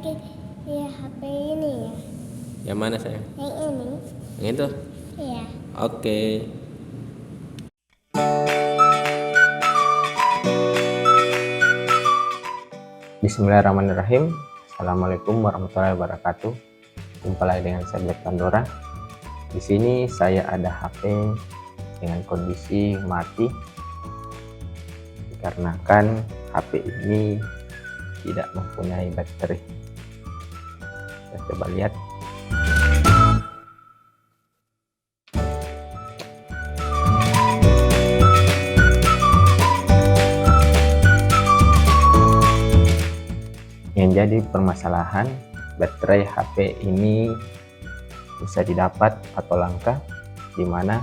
pakai ya HP ini ya. Yang mana sayang? Yang ini. Yang itu? Iya. Oke. Bismillahirrahmanirrahim. Assalamualaikum warahmatullahi wabarakatuh. Jumpa lagi dengan saya Black Pandora. Di sini saya ada HP dengan kondisi mati dikarenakan HP ini tidak mempunyai baterai. Kita coba lihat. Yang jadi permasalahan, baterai HP ini bisa didapat atau langka, di mana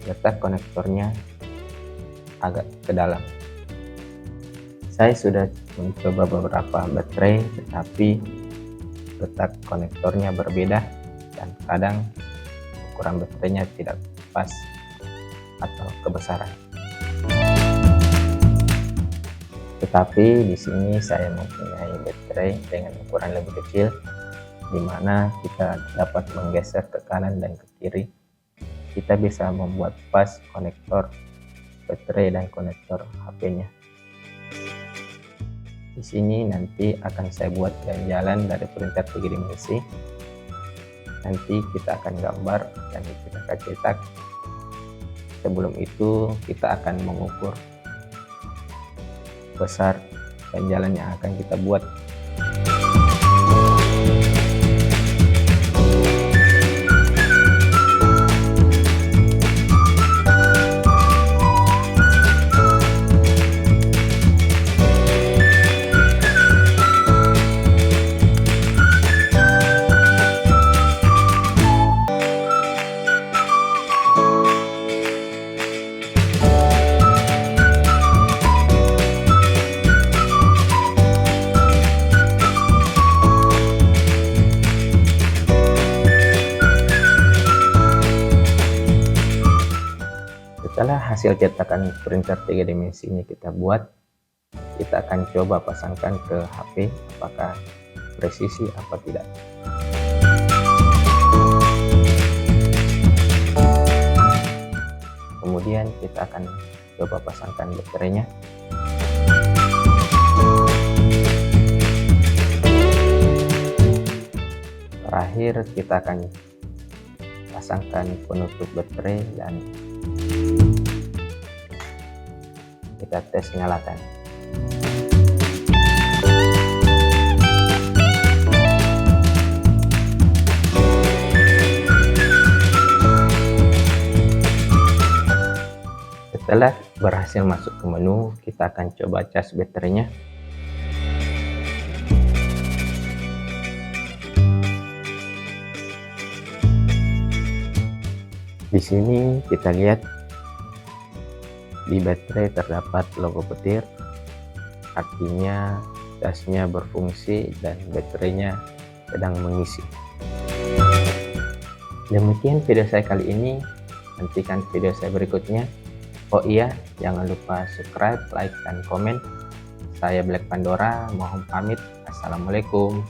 letak konektornya agak ke dalam. Saya sudah mencoba beberapa baterai, tetapi letak konektornya berbeda dan kadang ukuran baterainya tidak pas atau kebesaran. Tetapi di sini saya mempunyai baterai dengan ukuran lebih kecil, di mana kita dapat menggeser ke kanan dan ke kiri. Kita bisa membuat pas konektor baterai dan konektor HP-nya. Di sini nanti akan saya buat jalan dari printer 3 dimensi. Nanti kita akan gambar dan kita akan cetak. Sebelum itu kita akan mengukur besar dan jalan yang akan kita buat. Setelah hasil cetakan printer 3 dimensinya kita buat, kita akan coba pasangkan ke HP apakah presisi apa tidak. Kemudian kita akan coba pasangkan baterainya. Terakhir kita akan pasangkan penutup baterai dan kita tes nyalakan. Setelah berhasil masuk ke menu, kita akan coba cas baterainya. Di sini kita lihat di baterai terdapat logo petir, artinya casnya berfungsi dan baterainya sedang mengisi. Demikian video saya kali ini, nantikan video saya berikutnya. Oh iya, jangan lupa subscribe, like, dan komen. Saya Black Pandora, mohon pamit. Assalamualaikum.